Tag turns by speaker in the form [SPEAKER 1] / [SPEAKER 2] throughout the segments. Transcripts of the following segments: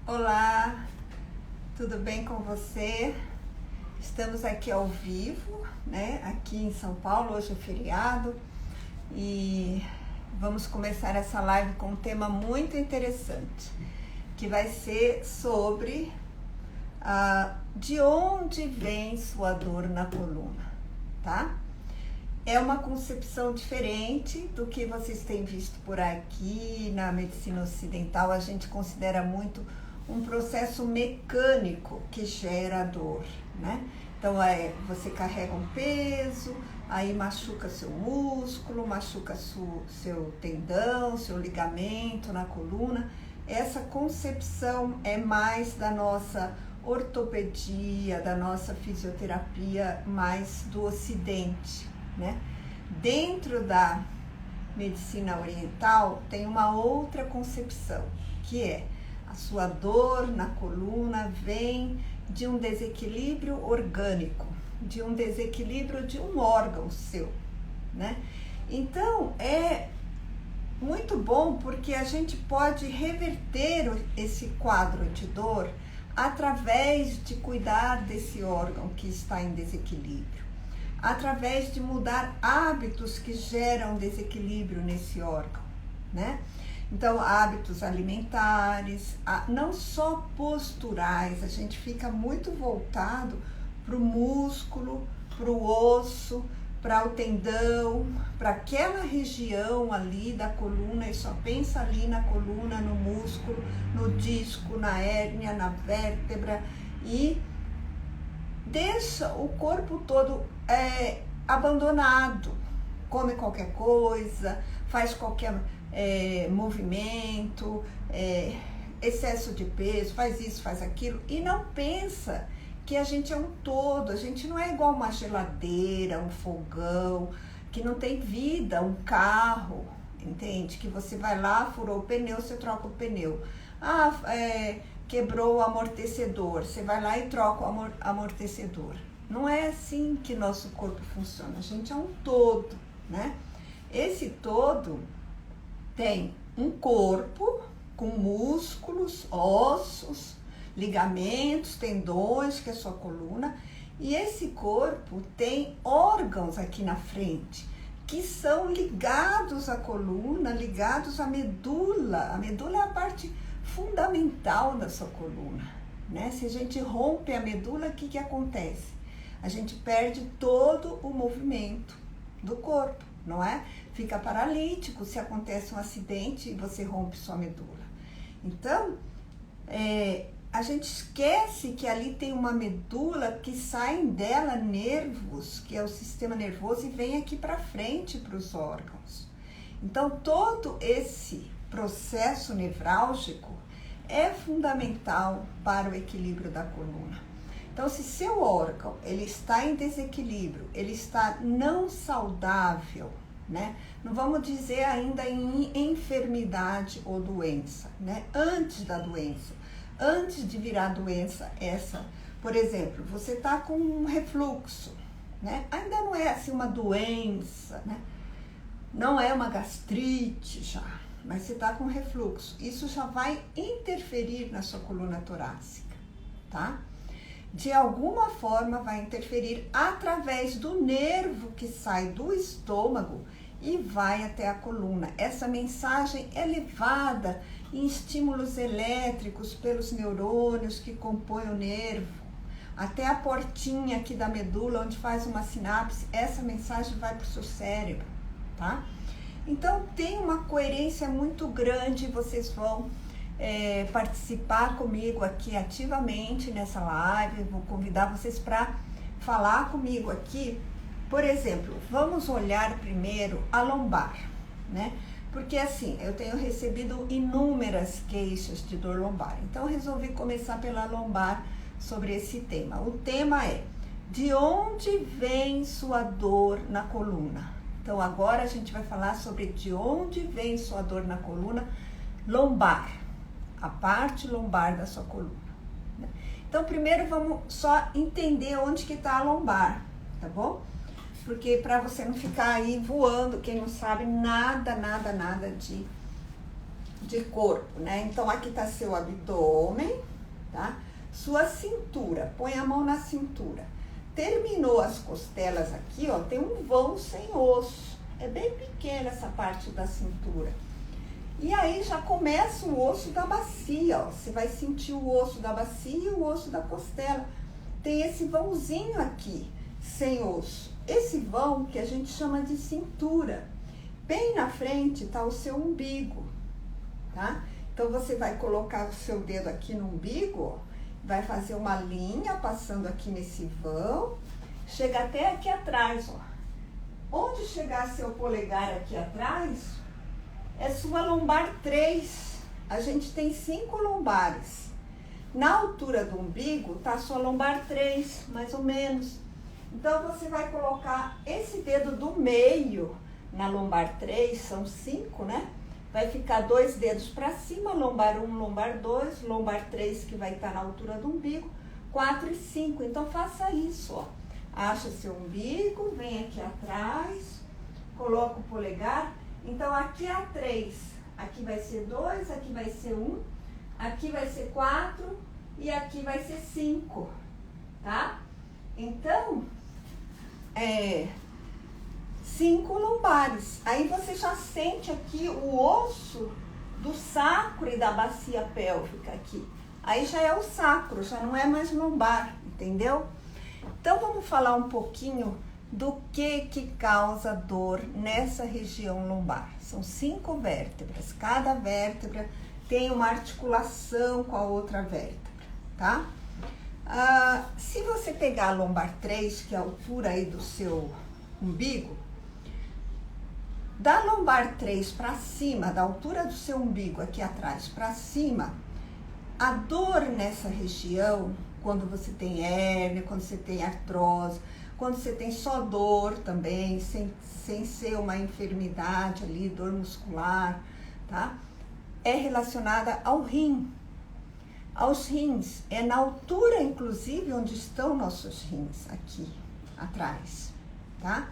[SPEAKER 1] Olá, tudo bem com você? Estamos aqui ao vivo, né? Aqui em São Paulo, hoje é feriado e vamos começar essa live com um tema muito interessante, que vai ser sobre de onde vem sua dor na coluna, tá? É uma concepção diferente do que vocês têm visto por aqui na medicina ocidental. A gente considera muito um processo mecânico que gera dor, né? Então, você carrega um peso, aí machuca seu músculo, machuca seu tendão, seu ligamento na coluna. Essa concepção é mais da nossa ortopedia, da nossa fisioterapia, mais do Ocidente, né? Dentro da medicina oriental tem uma outra concepção, que é a sua dor na coluna vem de um desequilíbrio orgânico, de um desequilíbrio de um órgão seu, né? Então, é muito bom porque a gente pode reverter esse quadro de dor através de cuidar desse órgão que está em desequilíbrio, através de mudar hábitos que geram desequilíbrio nesse órgão, né? Então, hábitos alimentares, não só posturais, a gente fica muito voltado para o músculo, para o osso, para o tendão, para aquela região ali da coluna e só pensa ali na coluna, no músculo, no disco, na hérnia, na vértebra e deixa o corpo todo abandonado, come qualquer coisa, faz qualquer movimento, excesso de peso, faz isso, faz aquilo e não pensa que a gente é um todo. A gente não é igual uma geladeira, um fogão, que não tem vida, um carro, entende? Que você vai lá, furou o pneu, você troca o pneu. Quebrou o amortecedor, você vai lá e troca o amortecedor. Não é assim que nosso corpo funciona, a gente é um todo, né? Esse todo tem um corpo com músculos, ossos, ligamentos, tendões, que é a sua coluna, e esse corpo tem órgãos aqui na frente, que são ligados à coluna, ligados à medula. A medula é a parte fundamental da sua coluna, né? Se a gente rompe a medula, o que acontece? A gente perde todo o movimento do corpo, não é? Fica paralítico se acontece um acidente e você rompe sua medula. Então, a gente esquece que ali tem uma medula que saem dela nervos, que é o sistema nervoso, e vem aqui para frente para os órgãos. Então, todo esse processo nevrálgico é fundamental para o equilíbrio da coluna. Então, se seu órgão ele está em desequilíbrio, ele está não saudável, né? Não vamos dizer ainda em enfermidade ou doença, né? Antes da doença, antes de virar doença essa, por exemplo, você está com um refluxo, né? Ainda não é assim uma doença, né? Não é uma gastrite já, mas você está com refluxo. Isso já vai interferir na sua coluna torácica, tá? De alguma forma vai interferir através do nervo que sai do estômago e vai até a coluna. Essa mensagem é levada em estímulos elétricos pelos neurônios que compõem o nervo, até a portinha aqui da medula, onde faz uma sinapse. Essa mensagem vai para o seu cérebro, tá? Então, tem uma coerência muito grande. Vocês vão participar comigo aqui ativamente nessa live. Vou convidar vocês para falar comigo aqui. Por exemplo, vamos olhar primeiro a lombar, né? Porque assim, eu tenho recebido inúmeras queixas de dor lombar. Então, resolvi começar pela lombar sobre esse tema. O tema é: de onde vem sua dor na coluna? Então, agora a gente vai falar sobre de onde vem sua dor na coluna lombar, a parte lombar da sua coluna, né? Então, primeiro vamos só entender onde que está a lombar, tá bom? Porque para você não ficar aí voando, quem não sabe nada de de corpo, né? Então, aqui tá seu abdômen, tá? Sua cintura, põe a mão na cintura. Terminou as costelas aqui, ó, tem um vão sem osso. É bem pequena essa parte da cintura. E aí já começa o osso da bacia, ó. Você vai sentir o osso da bacia e o osso da costela. Tem esse vãozinho aqui, sem osso. Esse vão que a gente chama de cintura. Bem na frente tá o seu umbigo, tá? Então, você vai colocar o seu dedo aqui no umbigo, ó, vai fazer uma linha passando aqui nesse vão, chega até aqui atrás, ó. Onde chegar seu polegar aqui atrás, é sua lombar 3. A gente tem 5 lombares. Na altura do umbigo, tá sua lombar 3, mais ou menos. Então, você vai colocar esse dedo do meio na lombar 3, são 5, né? Vai ficar 2 dedos para cima, lombar 1, lombar 2, lombar 3 que vai estar na altura do umbigo, 4 e 5. Então, faça isso, ó. Acha seu umbigo, vem aqui atrás, coloca o polegar. Então, aqui é a 3, aqui vai ser 2, aqui vai ser 1, aqui vai ser 4 e aqui vai ser 5, tá? Então, 5 lombares. Aí você já sente aqui o osso do sacro e da bacia pélvica aqui. Aí já é o sacro, já não é mais lombar, entendeu? Então, vamos falar um pouquinho do que causa dor nessa região lombar. São 5 vértebras. Cada vértebra tem uma articulação com a outra vértebra, tá? Se você pegar a lombar 3, que é a altura aí do seu umbigo, da lombar 3 para cima, da altura do seu umbigo aqui atrás para cima, a dor nessa região, quando você tem hérnia, quando você tem artrose, quando você tem só dor também, sem ser uma enfermidade ali, dor muscular, tá? É relacionada ao rim, aos rins. É na altura, inclusive, onde estão nossos rins, aqui atrás, tá?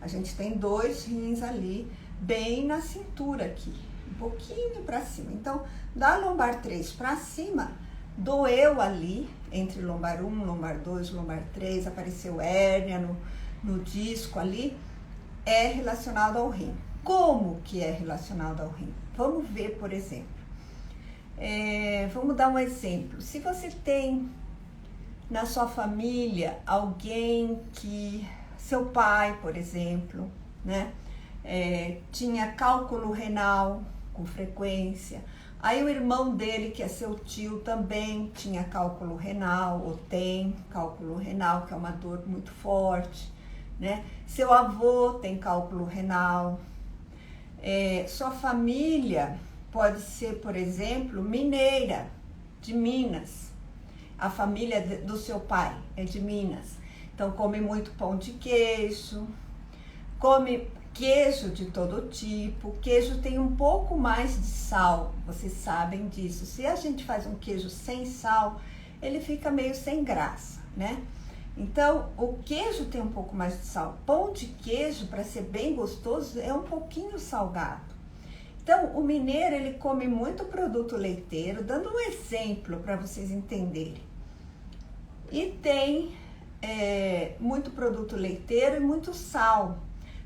[SPEAKER 1] A gente tem 2 rins ali, bem na cintura aqui, um pouquinho para cima. Então, da lombar 3 para cima, doeu ali, entre lombar 1, lombar 2, lombar 3, apareceu hérnia no disco ali, é relacionado ao rim. Como que é relacionado ao rim? Vamos ver, por exemplo. Vamos dar um exemplo. Se você tem na sua família alguém que, seu pai, por exemplo, né, tinha cálculo renal com frequência, aí o irmão dele, que é seu tio, também tinha cálculo renal, ou tem cálculo renal, que é uma dor muito forte, né? Seu avô tem cálculo renal, sua família pode ser, por exemplo, mineira, de Minas. A família do seu pai é de Minas. Então, come muito pão de queijo, come queijo de todo tipo. Queijo tem um pouco mais de sal, vocês sabem disso. Se a gente faz um queijo sem sal, ele fica meio sem graça, né? Então, o queijo tem um pouco mais de sal. Pão de queijo, para ser bem gostoso, é um pouquinho salgado. Então, o mineiro, ele come muito produto leiteiro, dando um exemplo para vocês entenderem. E tem muito produto leiteiro e muito sal.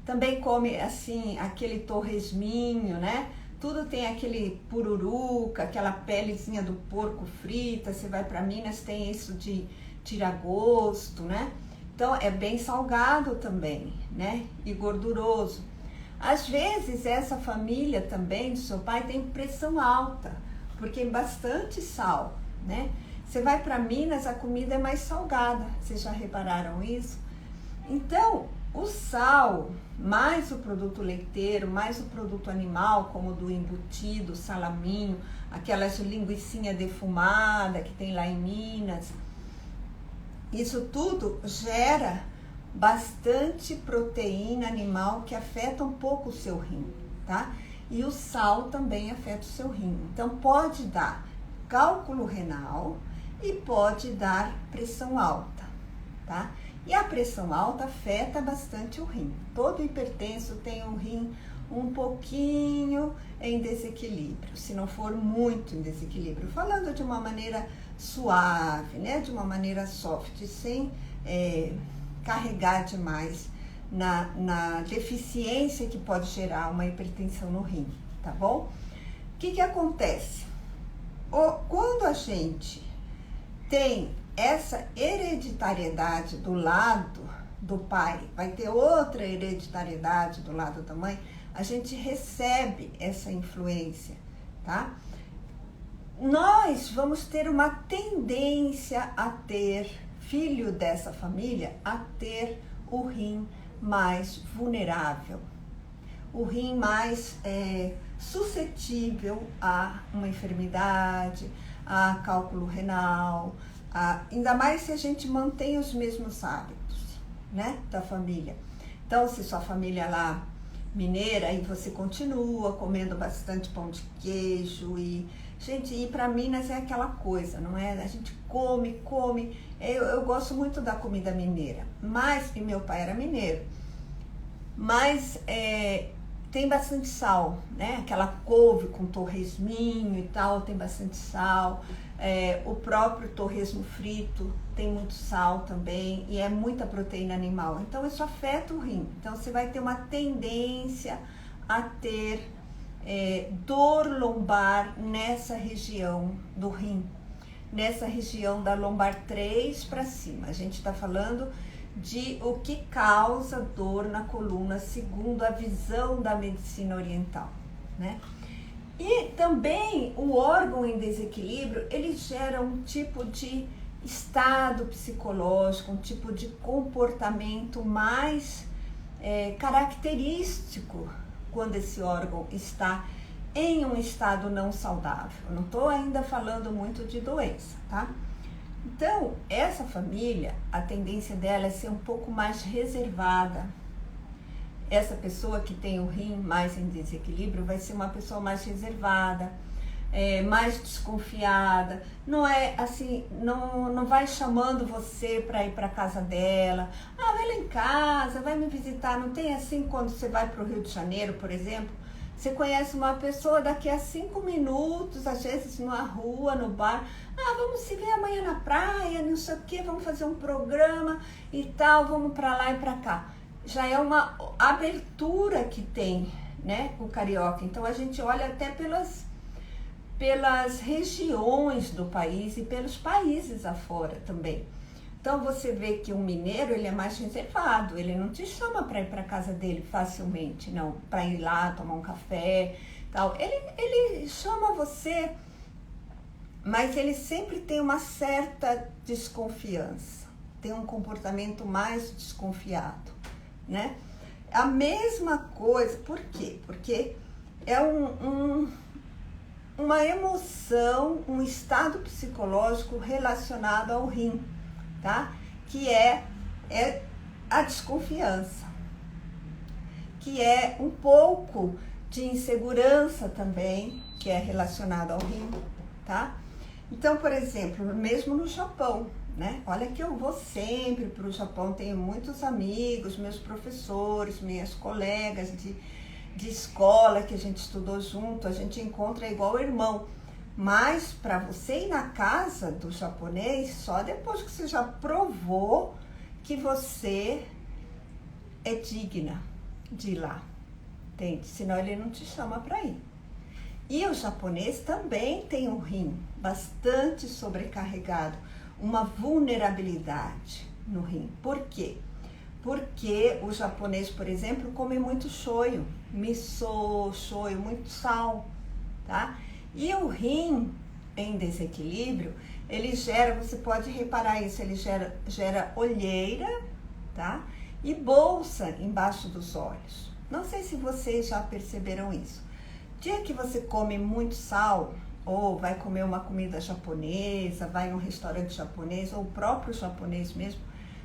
[SPEAKER 1] Também come, assim, aquele torresminho, né? Tudo tem aquele pururuca, aquela pelezinha do porco frita. Você vai para Minas, tem isso de tira-gosto, né? Então, é bem salgado também, né? E gorduroso. Às vezes, essa família também do seu pai tem pressão alta, porque tem bastante sal, né? Você vai para Minas, a comida é mais salgada. Vocês já repararam isso? Então, o sal, mais o produto leiteiro, mais o produto animal, como do embutido, salaminho, aquelas linguicinha defumada que tem lá em Minas, isso tudo gera bastante proteína animal que afeta um pouco o seu rim, tá? E o sal também afeta o seu rim. Então, pode dar cálculo renal e pode dar pressão alta, tá? E a pressão alta afeta bastante o rim. Todo hipertenso tem um rim um pouquinho em desequilíbrio, se não for muito em desequilíbrio, falando de uma maneira suave, né? De uma maneira soft, sem carregar demais na deficiência que pode gerar uma hipertensão no rim, tá bom? O que acontece? Quando a gente tem essa hereditariedade do lado do pai, vai ter outra hereditariedade do lado da mãe, a gente recebe essa influência, tá? Nós vamos ter uma tendência a ter, filho dessa família, a ter o rim mais vulnerável, o rim mais suscetível a uma enfermidade, a cálculo renal, ainda mais se a gente mantém os mesmos hábitos, né, da família. Então, se sua família lá mineira e você continua comendo bastante pão de queijo e gente, ir para Minas é aquela coisa, não é? A gente come. Eu gosto muito da comida mineira, e meu pai era mineiro, mas tem bastante sal, né? Aquela couve com torresminho e tal, tem bastante sal. O próprio torresmo frito tem muito sal também e é muita proteína animal. Então isso afeta o rim. Então você vai ter uma tendência a ter dor lombar nessa região do rim, nessa região da lombar 3 para cima. A gente está falando de o que causa dor na coluna, segundo a visão da medicina oriental, né? E também o órgão em desequilíbrio, ele gera um tipo de estado psicológico, um tipo de comportamento mais característico quando esse órgão está em um estado não saudável. Eu não estou ainda falando muito de doença, tá? Então, essa família, a tendência dela é ser um pouco mais reservada. Essa pessoa que tem o rim mais em desequilíbrio vai ser uma pessoa mais reservada, mais desconfiada. Não é assim, não vai chamando você para ir para casa dela. Vai lá em casa, vai me visitar. Não tem assim quando você vai para o Rio de Janeiro, por exemplo. Você conhece uma pessoa daqui a 5 minutos, às vezes numa rua, no bar. Vamos se ver amanhã na praia, não sei o quê, vamos fazer um programa e tal, vamos para lá e para cá. Já é uma abertura que tem, né, o carioca. Então a gente olha até pelas regiões do país e pelos países afora também. Então você vê que o mineiro, ele é mais reservado, ele não te chama para ir para casa dele facilmente, não, para ir lá tomar um café, tal. Ele chama você, mas ele sempre tem uma certa desconfiança, tem um comportamento mais desconfiado, né? A mesma coisa, por quê? Porque é uma emoção, um estado psicológico relacionado ao rim, tá? Que é a desconfiança, que é um pouco de insegurança também, que é relacionado ao rim, tá? Então, por exemplo, mesmo no Japão, né? Olha que eu vou sempre para o Japão, tenho muitos amigos, meus professores, minhas colegas de escola que a gente estudou junto, a gente encontra igual irmão. Mas para você ir na casa do japonês, só depois que você já provou que você é digna de ir lá, entende? Senão ele não te chama para ir. E o japonês também tem um rim bastante sobrecarregado, uma vulnerabilidade no rim. Por quê? Porque o japonês, por exemplo, come muito shoyu, miso, shoyu, muito sal, tá? E o rim em desequilíbrio, ele gera, você pode reparar isso, ele gera olheira, tá? E bolsa embaixo dos olhos. Não sei se vocês já perceberam isso. Dia que você come muito sal, ou vai comer uma comida japonesa, vai em um restaurante japonês, ou o próprio japonês mesmo,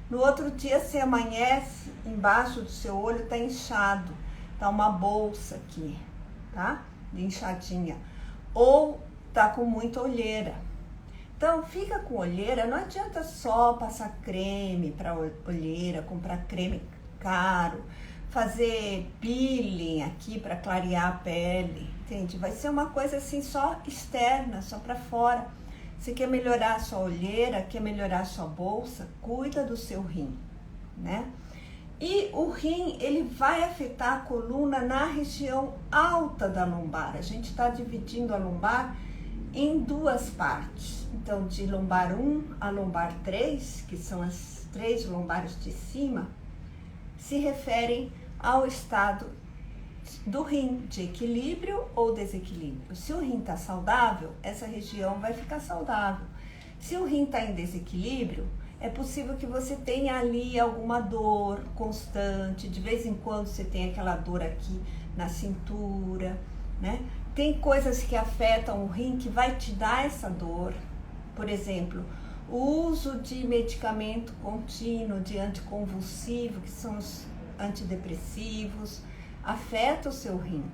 [SPEAKER 1] no outro dia você amanhece, embaixo do seu olho tá inchado, tá uma bolsa aqui, tá? De inchadinha. Ou tá com muita olheira. Então, fica com olheira, não adianta só passar creme para olheira, comprar creme caro, fazer peeling aqui para clarear a pele, entende? Vai ser uma coisa assim só externa, só para fora. Você quer melhorar a sua olheira, quer melhorar a sua bolsa, cuida do seu rim, né? E o rim, ele vai afetar a coluna na região alta da lombar. A gente está dividindo a lombar em duas partes. Então, de lombar 1 a lombar 3, que são as 3 lombares de cima, se referem ao estado do rim, de equilíbrio ou desequilíbrio. Se o rim está saudável, essa região vai ficar saudável. Se o rim está em desequilíbrio, é possível que você tenha ali alguma dor constante, de vez em quando você tem aquela dor aqui na cintura, né? Tem coisas que afetam o rim que vai te dar essa dor, por exemplo, o uso de medicamento contínuo, de anticonvulsivo, que são os antidepressivos, afeta o seu rim,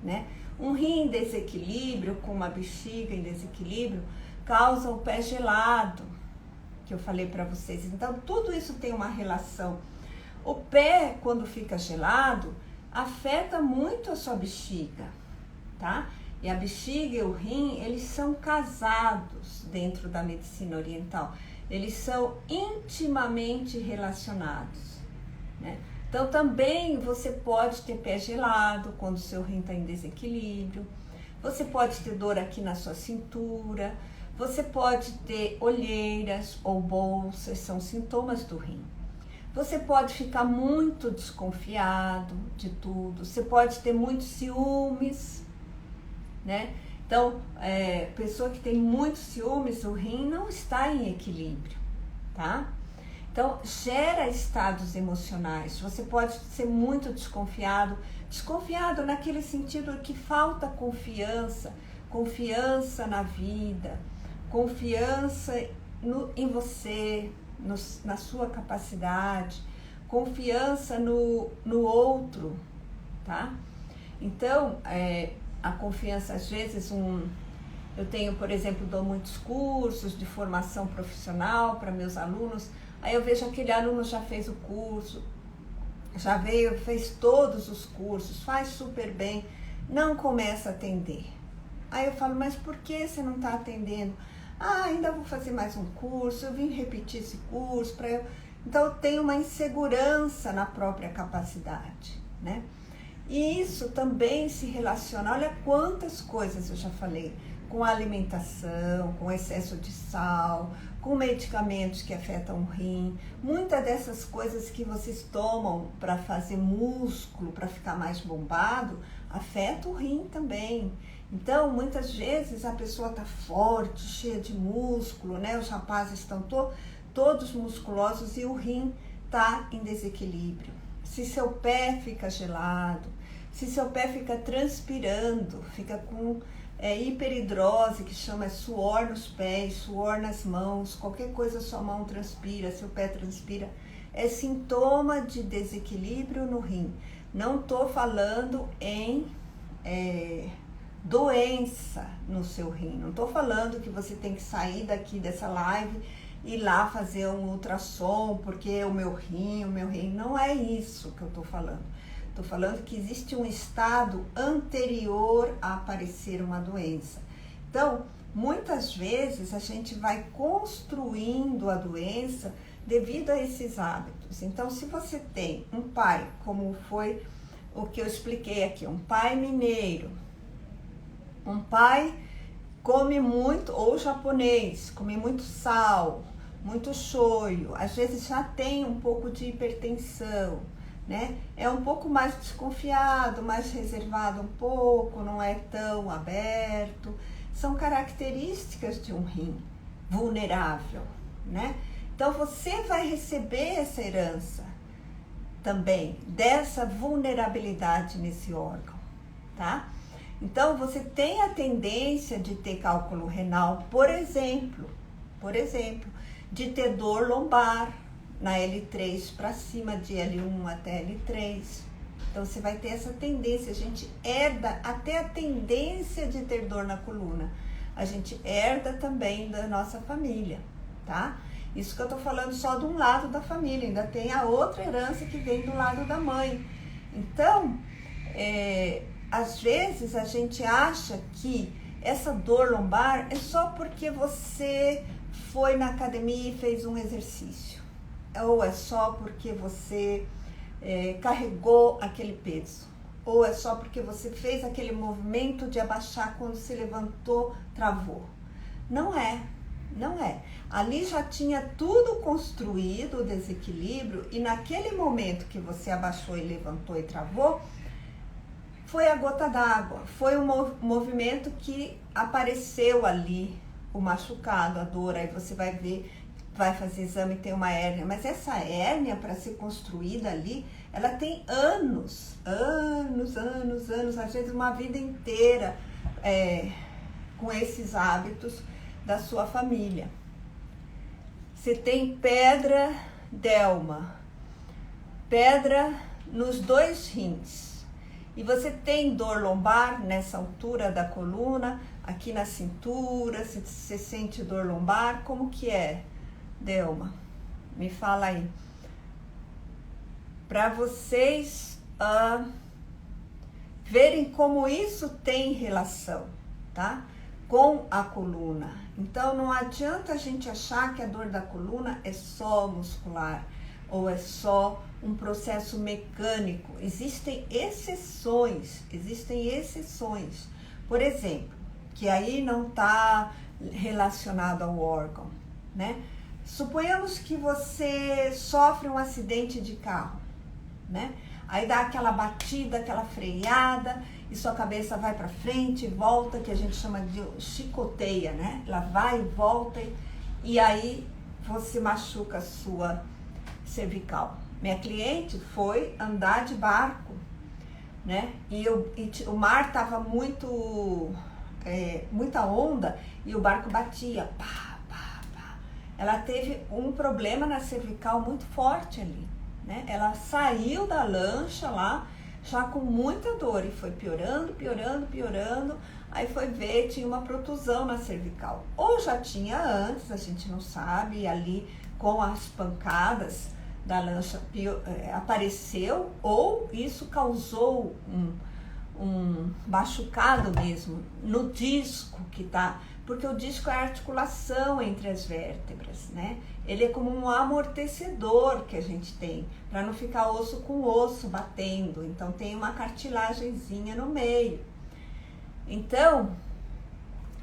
[SPEAKER 1] né? Um rim em desequilíbrio, com uma bexiga em desequilíbrio, causa o pé gelado, que eu falei para vocês. Então, tudo isso tem uma relação. O pé, quando fica gelado, afeta muito a sua bexiga, tá? E a bexiga e o rim, eles são casados dentro da medicina oriental. Eles são intimamente relacionados, né? Então, também você pode ter pé gelado quando o seu rim está em desequilíbrio. Você pode ter dor aqui na sua cintura. Você pode ter olheiras ou bolsas, são sintomas do rim. Você pode ficar muito desconfiado de tudo. Você pode ter muitos ciúmes, né? Então, pessoa que tem muitos ciúmes, o rim não está em equilíbrio, tá? Então, gera estados emocionais. Você pode ser muito desconfiado naquele sentido que falta confiança na vida, confiança em você, na sua capacidade, confiança no outro, tá? Então, a confiança, às vezes, eu tenho, por exemplo, dou muitos cursos de formação profissional para meus alunos. Aí eu vejo aquele aluno já fez o curso, já veio, fez todos os cursos, faz super bem, não começa a atender. Aí eu falo, mas por que você não está atendendo? Ah, ainda vou fazer mais um curso, eu vim repetir esse curso para eu... Então eu tenho uma insegurança na própria capacidade, né? E isso também se relaciona, olha quantas coisas eu já falei, com a alimentação, com excesso de sal, com medicamentos que afetam o rim. Muitas dessas coisas que vocês tomam para fazer músculo, para ficar mais bombado, afeta o rim também. Então, muitas vezes a pessoa está forte, cheia de músculo, né? Os rapazes estão todos musculosos e o rim está em desequilíbrio. Se seu pé fica gelado, se seu pé fica transpirando, fica com hiperidrose, que chama suor nos pés, suor nas mãos, qualquer coisa sua mão transpira, seu pé transpira, é sintoma de desequilíbrio no rim. Não estou falando em doença no seu rim, não estou falando que você tem que sair daqui dessa live e ir lá fazer um ultrassom, porque o meu rim, não é isso que eu estou falando. Estou falando que existe um estado anterior a aparecer uma doença. Então, muitas vezes a gente vai construindo a doença devido a esses hábitos. Então, se você tem um pai, como foi o que eu expliquei aqui, um pai mineiro, um pai come muito, ou japonês, come muito sal, muito shoyu, às vezes já tem um pouco de hipertensão, né? É um pouco mais desconfiado, mais reservado um pouco, não é tão aberto. São características de um rim vulnerável, né? Então você vai receber essa herança também, dessa vulnerabilidade nesse órgão, tá? Então você tem a tendência de ter cálculo renal, por exemplo, de ter dor lombar, na L3 para cima, de L1 até L3. Então você vai ter essa tendência, a gente herda até a tendência de ter dor na coluna. A gente herda também da nossa família, tá? Isso que eu tô falando só de um lado da família, ainda tem a outra herança que vem do lado da mãe. Então, às vezes a gente acha que essa dor lombar é só porque você foi na academia e fez um exercício, ou é só porque você carregou aquele peso, ou é só porque você fez aquele movimento de abaixar quando se levantou, travou. Não é. Ali já tinha tudo construído, o desequilíbrio, e naquele momento que você abaixou e levantou e travou, foi a gota d'água, foi um movimento que apareceu ali, o machucado, a dor, aí você vai ver, vai fazer exame e tem uma hérnia, mas essa hérnia, para ser construída ali, ela tem anos, às vezes uma vida inteira, com esses hábitos da sua família. Você tem pedra delma, pedra nos 2 rins, e você tem dor lombar nessa altura da coluna, aqui na cintura, você sente dor lombar, como que é, Delma? Me fala aí. Para vocês verem como isso tem relação, tá? Com a coluna. Então não adianta a gente achar que a dor da coluna é só muscular ou é só um processo mecânico. Existem exceções. Por exemplo, que aí não está relacionado ao órgão, né? Suponhamos que você sofre um acidente de carro, né? Aí dá aquela batida, aquela freada, e sua cabeça vai para frente e volta, que a gente chama de chicoteia, né? Ela vai e volta, e aí você machuca a sua cervical. Minha cliente foi andar de barco, né? E o mar tava muita onda, e o barco batia, pá, pá, pá. Ela teve um problema na cervical muito forte ali, né? Ela saiu da lancha lá, já com muita dor, e foi piorando, aí foi ver, tinha uma protusão na cervical. Ou já tinha antes, a gente não sabe, e ali com as pancadas da lancha apareceu, ou isso causou um machucado mesmo no disco que tá, porque o disco é a articulação entre as vértebras, né? Ele é como um amortecedor que a gente tem, para não ficar osso com osso batendo. Então tem uma cartilagenzinha no meio. Então,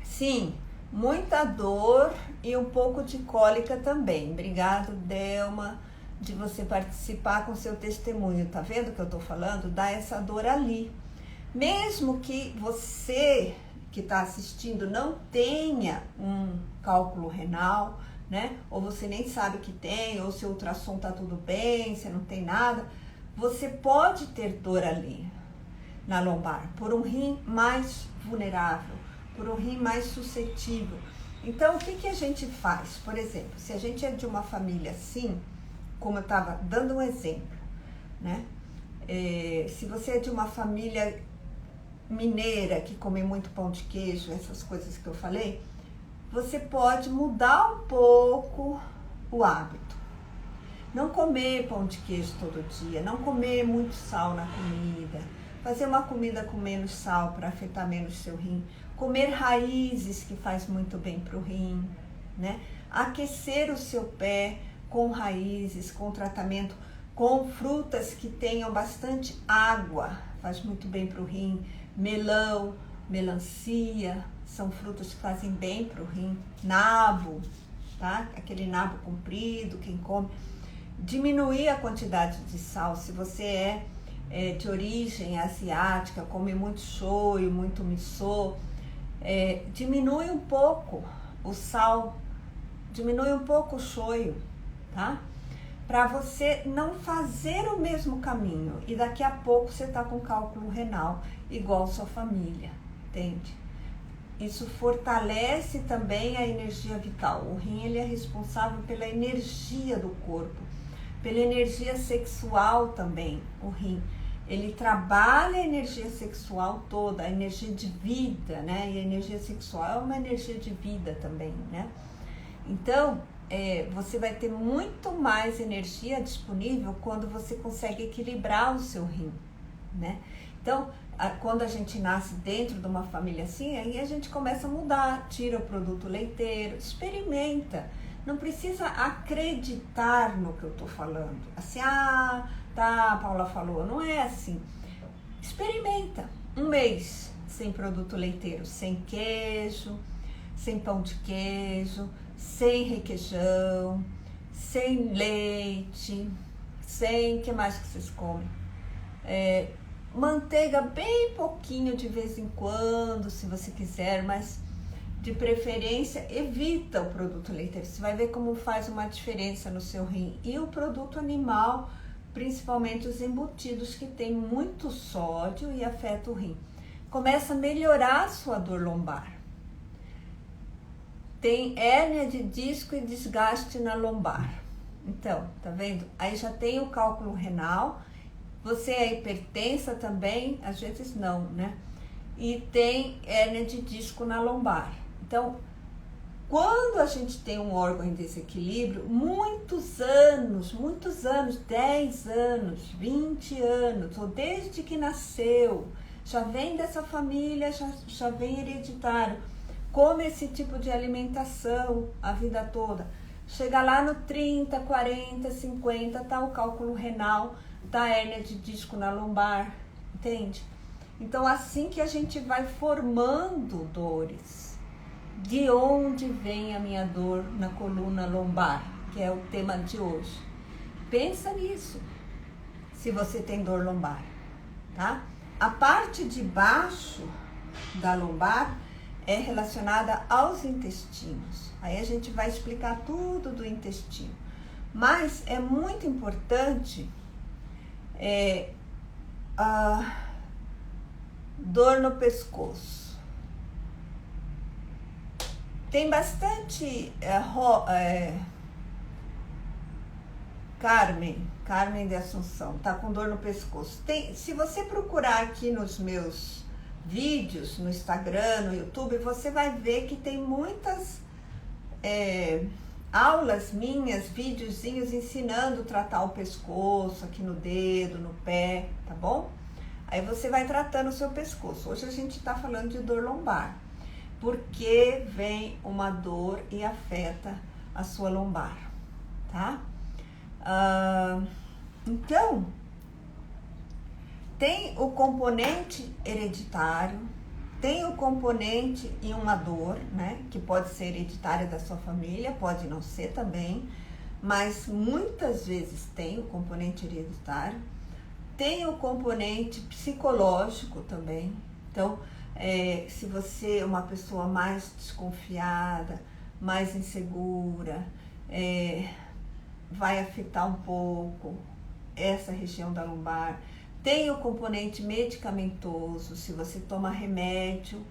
[SPEAKER 1] sim, muita dor e um pouco de cólica também. Obrigado, Delma, de você participar com seu testemunho. Tá vendo o que eu tô falando? Dá essa dor ali. Mesmo que você que está assistindo não tenha um cálculo renal, né? Ou você nem sabe que tem, ou seu ultrassom tá tudo bem, você não tem nada, você pode ter dor ali na lombar, por um rim mais vulnerável, por um rim mais suscetível. Então, o que a gente faz? Por exemplo, se a gente é de uma família assim, como eu estava dando um exemplo, né? Se você é de uma família mineira que come muito pão de queijo, essas coisas que eu falei, você pode mudar um pouco o hábito. Não comer pão de queijo todo dia, não comer muito sal na comida, fazer uma comida com menos sal para afetar menos seu rim, comer raízes que faz muito bem para o rim, né? Aquecer o seu pé com raízes, com tratamento, com frutas que tenham bastante água, faz muito bem para o rim. Melão, melancia, são frutas que fazem bem para o rim. Nabo, tá? Aquele nabo comprido, quem come. Diminuir a quantidade de sal. Se você é de origem asiática, come muito shoyu, muito miso, diminui um pouco o sal, diminui um pouco o shoyu, tá? Para você não fazer o mesmo caminho e daqui a pouco você tá com cálculo renal igual sua família, entende? Isso fortalece também a energia vital. O rim, ele é responsável pela energia do corpo, pela energia sexual também. O rim, ele trabalha a energia sexual toda, a energia de vida, né? E a energia sexual é uma energia de vida também, né? Então, você vai ter muito mais energia disponível quando você consegue equilibrar o seu rim, né? Então, quando a gente nasce dentro de uma família assim, aí a gente começa a mudar, tira o produto leiteiro, experimenta. Não precisa acreditar no que eu tô falando. Assim, tá, a Paula falou. Não é assim. Experimenta. Um mês sem produto leiteiro, sem queijo, sem pão de queijo, sem requeijão, sem leite, sem... que mais que vocês comem? Manteiga bem pouquinho de vez em quando, se você quiser, mas de preferência evita o produto leiteiro. Você vai ver como faz uma diferença no seu rim. E o produto animal, principalmente os embutidos, que tem muito sódio e afeta o rim. Começa a melhorar a sua dor lombar. Tem hérnia de disco e desgaste na lombar. Então, tá vendo? Aí já tem o cálculo renal. Você é hipertensa também? Às vezes não, né? E tem hérnia de disco na lombar. Então, quando a gente tem um órgão em desequilíbrio, muitos anos, 10 anos, 20 anos, ou desde que nasceu, já vem dessa família, já vem hereditário, come esse tipo de alimentação a vida toda. Chega lá no 30, 40, 50, tá o cálculo renal, tá a hérnia de disco na lombar, entende? Então, assim que a gente vai formando dores, de onde vem a minha dor na coluna lombar, que é o tema de hoje. Pensa nisso, se você tem dor lombar, tá? A parte de baixo da lombar é relacionada aos intestinos. Aí a gente vai explicar tudo do intestino. Mas é muito importante a dor no pescoço. Tem bastante Carmen de Assunção, tá com dor no pescoço. Se você procurar aqui nos meus vídeos, no Instagram, no YouTube, você vai ver que tem muitas aulas minhas, videozinhos ensinando a tratar o pescoço, aqui no dedo, no pé, tá bom? Aí você vai tratando o seu pescoço. Hoje a gente tá falando de dor lombar, porque vem uma dor e afeta a sua lombar, tá? Então, tem o componente hereditário, tem o componente em uma dor, né? Que pode ser hereditária da sua família, pode não ser também, mas muitas vezes tem o componente hereditário. Tem o componente psicológico também. Então, se você é uma pessoa mais desconfiada, mais insegura, vai afetar um pouco essa região da lombar. Tem o componente medicamentoso, se você toma remédio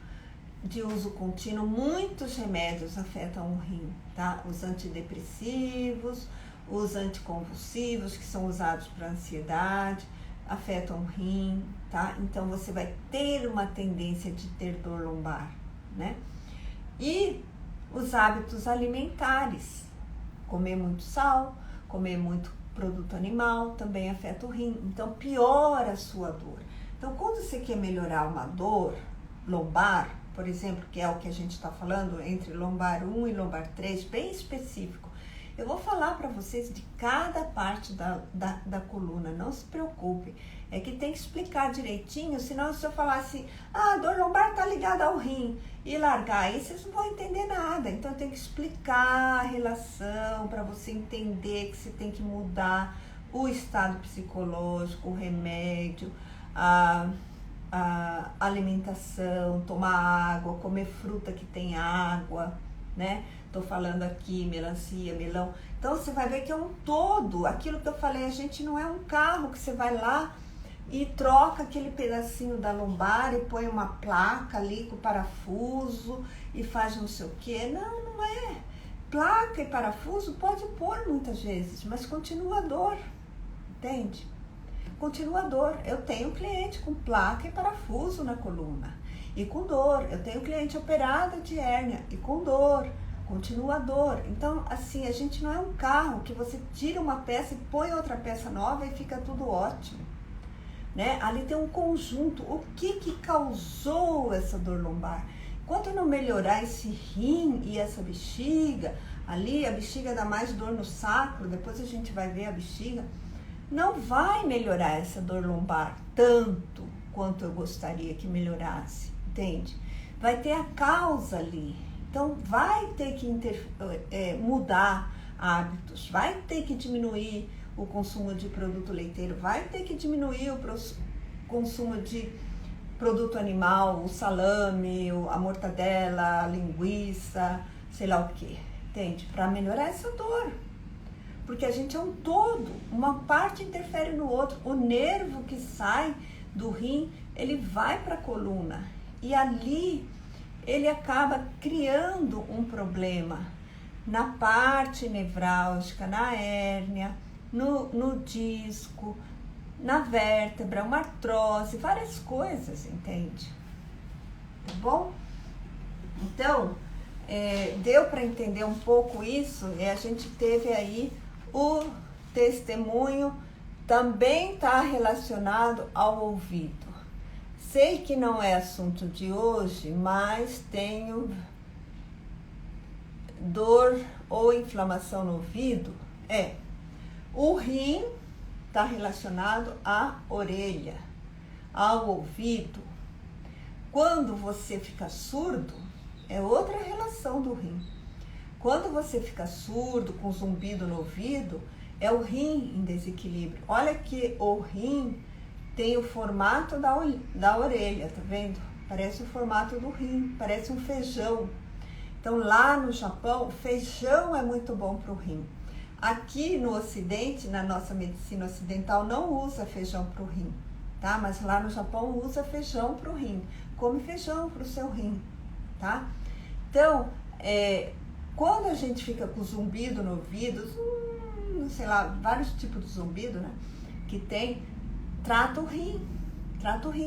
[SPEAKER 1] de uso contínuo, muitos remédios afetam o rim, tá? Os antidepressivos, os anticonvulsivos, que são usados para ansiedade, afetam o rim, tá? Então você vai ter uma tendência de ter dor lombar, né? E os hábitos alimentares, comer muito sal, comer muito produto animal, também afeta o rim, então piora a sua dor. Então, quando você quer melhorar uma dor lombar, por exemplo, que é o que a gente está falando, entre lombar 1 e lombar 3, bem específico, eu vou falar para vocês de cada parte da coluna, não se preocupe. É que tem que explicar direitinho, senão se eu falar assim, a dor lombar tá ligada ao rim, e largar aí, vocês não vão entender nada. Então eu tenho que explicar a relação para você entender que você tem que mudar o estado psicológico, o remédio, a alimentação, tomar água, comer fruta que tem água, né? Tô falando aqui melancia, melão. Então você vai ver que é um todo. Aquilo que eu falei, a gente não é um carro que você vai lá e troca aquele pedacinho da lombar e põe uma placa ali com parafuso e faz não sei o quê. Não, não é. Placa e parafuso pode pôr muitas vezes, mas continua a dor, entende? Continua a dor. Eu tenho cliente com placa e parafuso na coluna e com dor. Eu tenho cliente operada de hérnia e com dor. Continua a dor. Então, assim, a gente não é um carro que você tira uma peça e põe outra peça nova e fica tudo ótimo. né? Ali tem um conjunto. O que causou essa dor lombar? Enquanto eu não melhorar esse rim e essa bexiga, ali a bexiga dá mais dor no sacro, depois a gente vai ver a bexiga, não vai melhorar essa dor lombar tanto quanto eu gostaria que melhorasse, entende? Vai ter a causa ali, então vai ter que mudar hábitos, vai ter que diminuir o consumo de produto leiteiro, vai ter que diminuir o consumo de produto animal, o salame, a mortadela, a linguiça, sei lá o que, entende? Para melhorar essa dor. Porque a gente é um todo, uma parte interfere no outro. O nervo que sai do rim, ele vai para a coluna e ali ele acaba criando um problema na parte nevrálgica, na hérnia, no disco, na vértebra, uma artrose, várias coisas, entende? Tá bom? Então, deu para entender um pouco isso, e a gente teve aí o testemunho, também está relacionado ao ouvido. Sei que não é assunto de hoje, mas tenho dor ou inflamação no ouvido. O rim está relacionado à orelha, ao ouvido. Quando você fica surdo, é outra relação do rim. Quando você fica surdo, com zumbido no ouvido, é o rim em desequilíbrio. Olha que o rim tem o formato da orelha, tá vendo? Parece o formato do rim, parece um feijão. Então lá no Japão, feijão é muito bom para o rim. Aqui no Ocidente, na nossa medicina ocidental, não usa feijão para o rim, tá? Mas lá no Japão usa feijão para o rim. Come feijão para o seu rim, tá? Então, quando a gente fica com zumbido no ouvido, sei lá, vários tipos de zumbido, né? Que tem, trata o rim,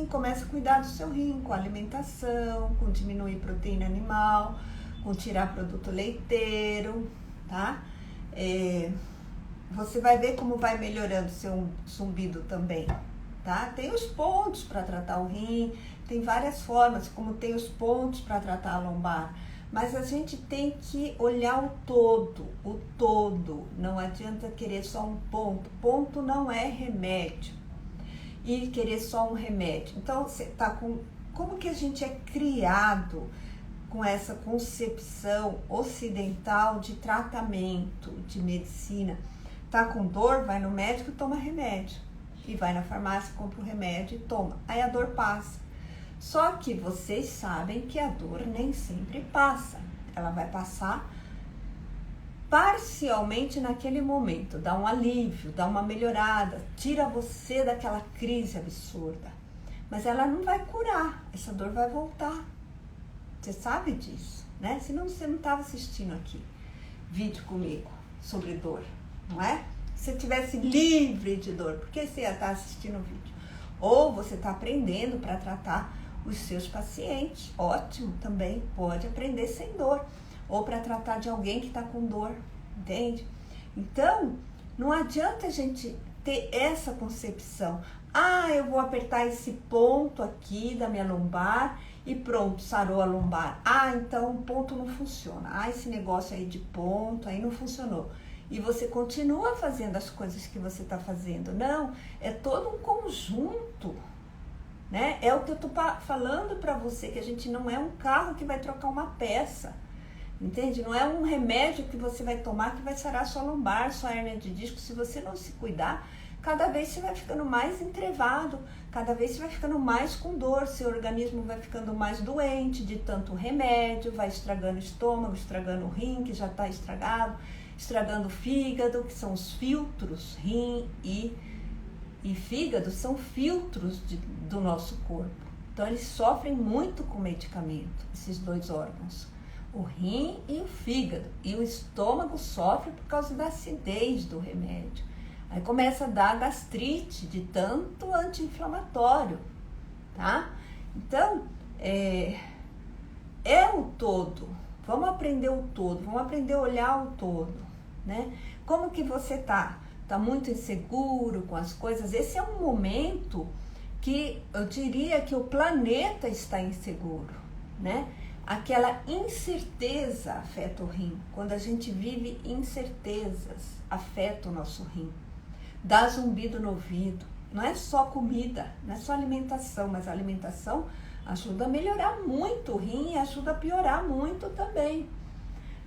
[SPEAKER 1] começa a cuidar do seu rim, com alimentação, com diminuir proteína animal, com tirar produto leiteiro, tá? Você vai ver como vai melhorando o seu zumbido também, tá? Tem os pontos para tratar o rim, tem várias formas, como tem os pontos para tratar a lombar, mas a gente tem que olhar o todo, não adianta querer só um ponto não é remédio, e querer só um remédio. Então, você tá como que a gente é criado com essa concepção ocidental de tratamento, de medicina? Tá com dor, vai no médico e toma remédio. E vai na farmácia, compra o remédio e toma. Aí a dor passa. Só que vocês sabem que a dor nem sempre passa. Ela vai passar parcialmente naquele momento. Dá um alívio, dá uma melhorada, tira você daquela crise absurda. Mas ela não vai curar, essa dor vai voltar. Você sabe disso, né? Senão você não estava assistindo aqui vídeo comigo sobre dor, não é? Se você estivesse livre de dor, por que você ia estar assistindo o vídeo? Ou você está aprendendo para tratar os seus pacientes, ótimo, também pode aprender sem dor. Ou para tratar de alguém que está com dor, entende? Então, não adianta a gente ter essa concepção. Eu vou apertar esse ponto aqui da minha lombar e pronto, sarou a lombar. Então o ponto não funciona. Esse negócio aí de ponto aí não funcionou. E você continua fazendo as coisas que você está fazendo. Não, é todo um conjunto, né? É o que eu estou falando para você, que a gente não é um carro que vai trocar uma peça, entende? Não é um remédio que você vai tomar que vai sarar sua lombar, sua hérnia de disco. Se você não se cuidar, cada vez você vai ficando mais entrevado, cada vez você vai ficando mais com dor, seu organismo vai ficando mais doente de tanto remédio, vai estragando o estômago, estragando o rim, que já está estragado, estragando o fígado, que são os filtros. Rim e fígado são filtros do nosso corpo. Então eles sofrem muito com medicamento, esses dois órgãos, o rim e o fígado. E o estômago sofre por causa da acidez do remédio. Aí começa a dar gastrite de tanto anti-inflamatório, tá? Então, é o todo. Vamos aprender o todo, vamos aprender a olhar o todo, né? Como que você tá? Tá muito inseguro com as coisas? Esse é um momento que eu diria que o planeta está inseguro, né? Aquela incerteza afeta o rim. Quando a gente vive incertezas, afeta o nosso rim. Dá zumbido no ouvido. Não é só comida, não é só alimentação, mas a alimentação ajuda a melhorar muito o rim e ajuda a piorar muito também.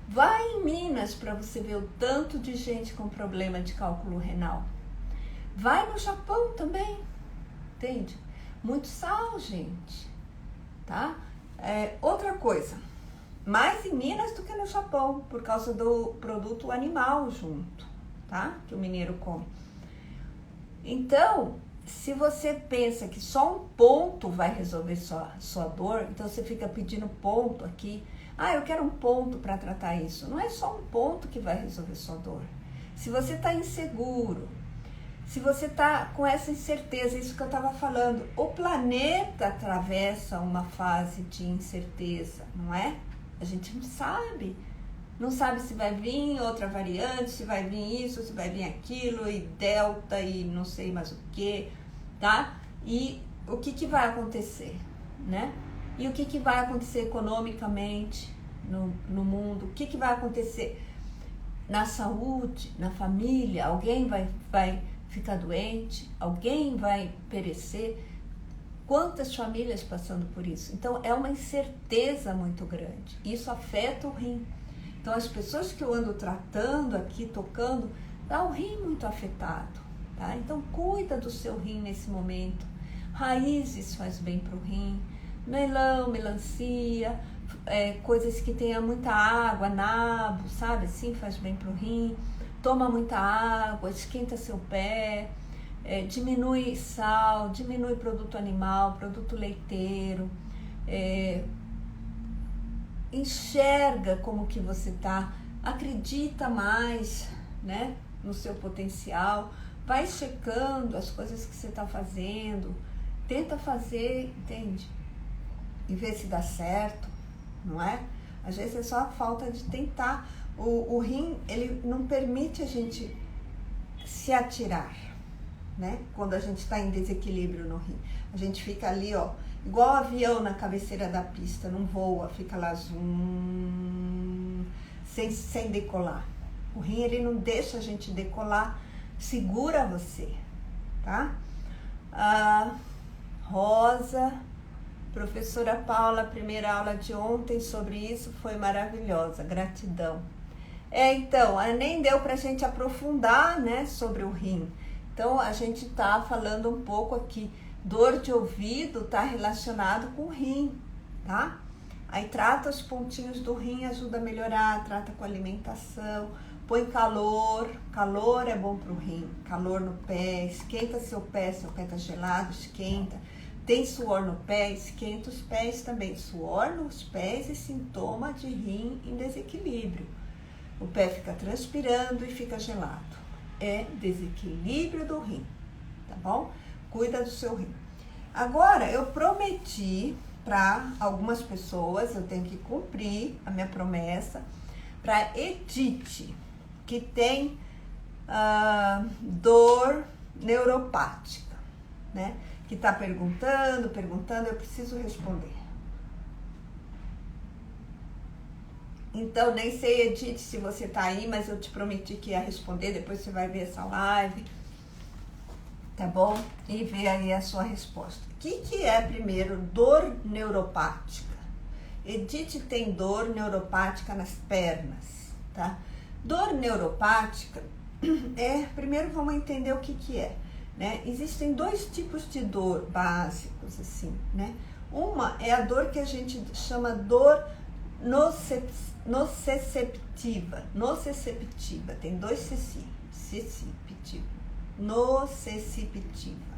[SPEAKER 1] Vai em Minas para você ver o tanto de gente com problema de cálculo renal. Vai no Japão também, entende? Muito sal, gente, tá? Outra coisa, mais em Minas do que no Japão, por causa do produto animal junto, tá? Que o mineiro come. Então, se você pensa que só um ponto vai resolver sua dor, então você fica pedindo ponto aqui. Ah, eu quero um ponto para tratar isso. Não é só um ponto que vai resolver sua dor. Se você está inseguro, se você está com essa incerteza, isso que eu estava falando, o planeta atravessa uma fase de incerteza, não é? A gente não sabe. Não sabe se vai vir outra variante, se vai vir isso, se vai vir aquilo, e delta, e não sei mais o que, tá? E o que vai acontecer, né? E o que vai acontecer economicamente no mundo? O que vai acontecer na saúde, na família? Alguém vai ficar doente? Alguém vai perecer? Quantas famílias passando por isso? Então, é uma incerteza muito grande. Isso afeta o rim. Então, as pessoas que eu ando tratando aqui, tocando, dá o rim muito afetado, tá? Então, cuida do seu rim nesse momento. Raízes faz bem para o rim. Melão, melancia, coisas que tenham muita água, nabo, sabe? Assim faz bem para o rim. Toma muita água, esquenta seu pé, diminui sal, diminui produto animal, produto leiteiro, enxerga como que você tá, acredita mais, né, no seu potencial, vai checando as coisas que você tá fazendo, tenta fazer, entende? E ver se dá certo, não é? Às vezes é só a falta de tentar. O rim, ele não permite a gente se atirar, né? Quando a gente está em desequilíbrio no rim. A gente fica ali, ó, igual avião na cabeceira da pista, não voa, fica lá zoom, sem decolar. O rim, ele não deixa a gente decolar, segura você, tá? Rosa, professora Paula, a primeira aula de ontem sobre isso foi maravilhosa, gratidão. Então, nem deu pra gente aprofundar, né, sobre o rim. Então, a gente tá falando um pouco aqui, dor de ouvido tá relacionado com o rim, tá? Aí trata os pontinhos do rim, ajuda a melhorar, trata com alimentação, põe calor é bom pro rim, calor no pé, esquenta seu pé tá gelado, esquenta. Tem suor no pé, esquenta os pés também. Suor nos pés é sintoma de rim em desequilíbrio. O pé fica transpirando e fica gelado. É desequilíbrio do rim, tá bom? Cuida do seu rim. Agora, eu prometi para algumas pessoas, eu tenho que cumprir a minha promessa, para Edith, que tem dor neuropática, né? Que está perguntando, eu preciso responder. Então, nem sei, Edith, se você tá aí, mas eu te prometi que ia responder, depois você vai ver essa live, tá bom? E ver aí a sua resposta. O que é, primeiro, dor neuropática? Edith tem dor neuropática nas pernas, tá? Dor neuropática primeiro vamos entender o que é, né? Existem dois tipos de dor básicos, assim, né? Uma é a dor que a gente chama dor nociceptiva, tem dois nociceptiva,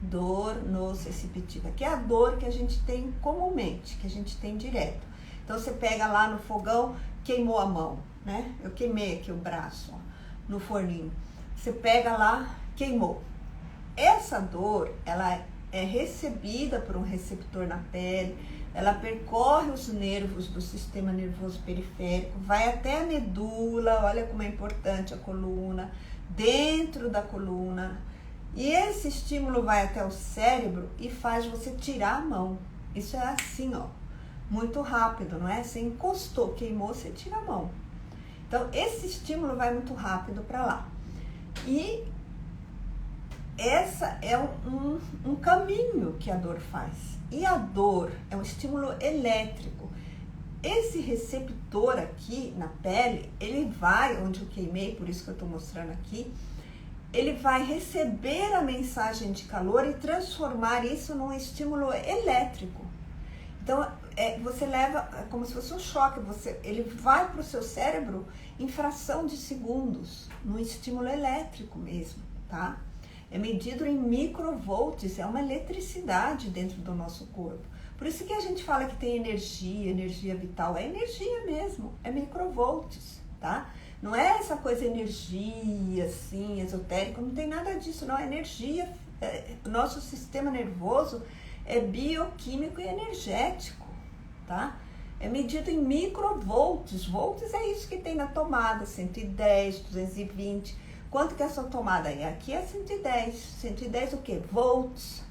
[SPEAKER 1] dor nociceptiva, que é a dor que a gente tem comumente, que a gente tem direto. Então você pega lá no fogão, queimou a mão, né? Eu queimei aqui o braço, ó, no forninho. Você pega lá, queimou. Essa dor, ela é recebida por um receptor na pele, ela percorre os nervos do sistema nervoso periférico, vai até a medula, olha como é importante a coluna, dentro da coluna, E esse estímulo vai até o cérebro e faz você tirar a mão. Isso é assim, ó, muito rápido, não é? Você encostou, queimou, você tira a mão. Então, esse estímulo vai muito rápido para lá. E essa é um caminho que a dor faz. E a dor é um estímulo elétrico. Esse receptor aqui na pele, ele vai, onde eu queimei, por isso que eu estou mostrando aqui, ele vai receber a mensagem de calor e transformar isso num estímulo elétrico. Então, você leva, é como se fosse um choque, ele vai para o seu cérebro em fração de segundos, num estímulo elétrico mesmo, tá? É medido em microvolts, é uma eletricidade dentro do nosso corpo. Por isso que a gente fala que tem energia vital, é energia mesmo, é microvolts, tá? Não é essa coisa energia, assim, esotérica, não tem nada disso, não, é energia. Nosso sistema nervoso é bioquímico e energético, tá? É medido em microvolts, volts é isso que tem na tomada, 110, 220, quanto que é a sua tomada aí? Aqui é 110 o quê? Volts.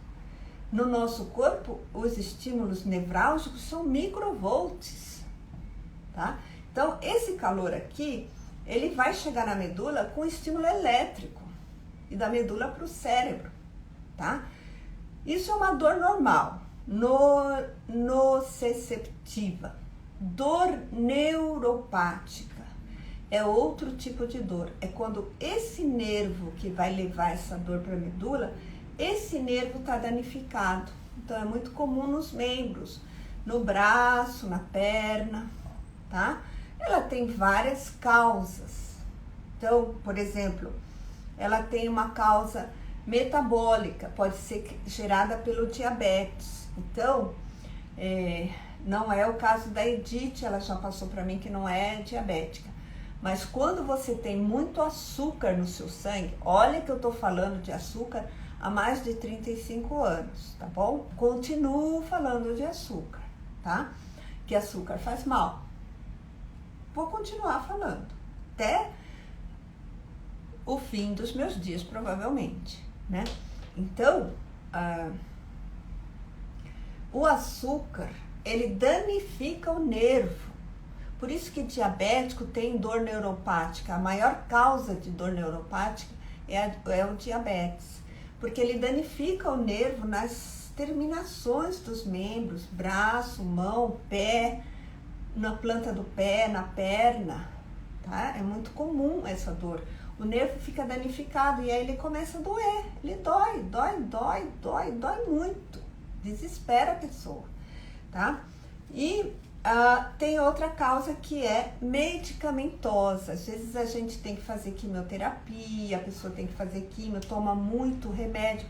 [SPEAKER 1] No nosso corpo, os estímulos nevrálgicos são microvolts, tá? Então, esse calor aqui, ele vai chegar na medula com estímulo elétrico e da medula para o cérebro, tá? Isso é uma dor normal, nociceptiva. Dor neuropática é outro tipo de dor. É quando esse nervo que vai levar essa dor para a medula, esse nervo está danificado. Então, é muito comum nos membros, no braço, na perna, tá? Ela tem várias causas. Então, por exemplo, ela tem uma causa metabólica, pode ser gerada pelo diabetes. Então, não é o caso da Edith, ela já passou para mim que não é diabética. Mas quando você tem muito açúcar no seu sangue, olha que eu tô falando de açúcar há mais de 35 anos, tá bom? Continuo falando de açúcar, tá? Que açúcar faz mal. Vou continuar falando até o fim dos meus dias, provavelmente, né? Então, o açúcar, ele danifica o nervo. Por isso que diabético tem dor neuropática. A maior causa de dor neuropática é o diabetes, porque ele danifica o nervo nas terminações dos membros, braço, mão, pé, na planta do pé, na perna, tá? É muito comum essa dor. O nervo fica danificado e aí ele começa a doer. Ele dói muito. Desespera a pessoa, tá? E tem outra causa que é medicamentosa. Às vezes a gente tem que fazer quimioterapia, a pessoa tem que fazer quimio, toma muito remédio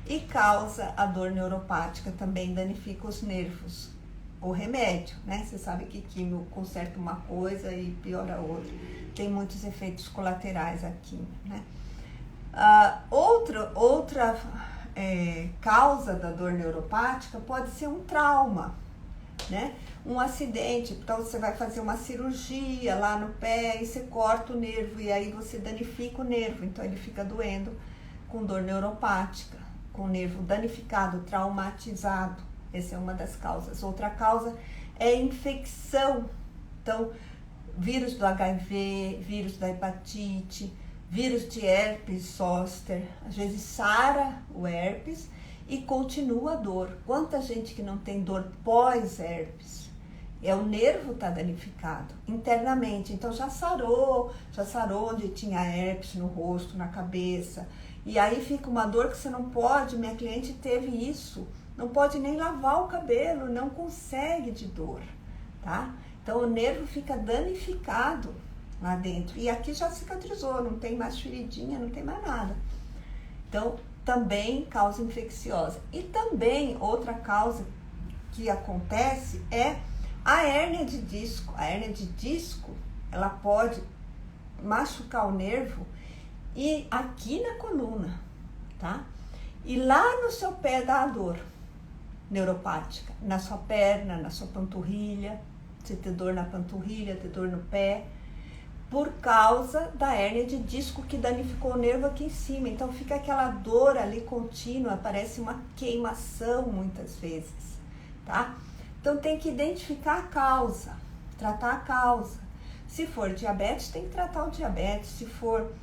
[SPEAKER 1] e causa a dor neuropática, também danifica os nervos. O remédio, né? Você sabe que quimio conserta uma coisa e piora outra. Tem muitos efeitos colaterais aqui, né? Outra causa da dor neuropática pode ser um trauma, né? Um acidente, então você vai fazer uma cirurgia lá no pé e você corta o nervo e aí você danifica o nervo, então ele fica doendo com dor neuropática, com o nervo danificado, traumatizado. Essa é uma das causas. Outra causa é infecção. Então, vírus do HIV, vírus da hepatite, vírus de herpes zoster. Às vezes sara o herpes e continua a dor. Quanta gente que não tem dor pós-herpes? O nervo está danificado internamente. Então, já sarou onde tinha herpes no rosto, na cabeça. E aí fica uma dor que você não pode. Minha cliente teve isso. Não pode nem lavar o cabelo, não consegue de dor, tá? Então, o nervo fica danificado lá dentro. E aqui já cicatrizou, não tem mais feridinha, não tem mais nada. Então, também causa infecciosa. E também, outra causa que acontece é a hérnia de disco. A hérnia de disco, ela pode machucar o nervo e aqui na coluna, tá? E lá no seu pé dá a dor neuropática, na sua perna, na sua panturrilha, você ter dor na panturrilha, ter dor no pé. por causa da hérnia de disco que danificou o nervo aqui em cima. Então fica aquela dor ali contínua, parece uma queimação muitas vezes, tá? Então tem que identificar a causa, tratar a causa. Se for diabetes, tem que tratar o diabetes. Se for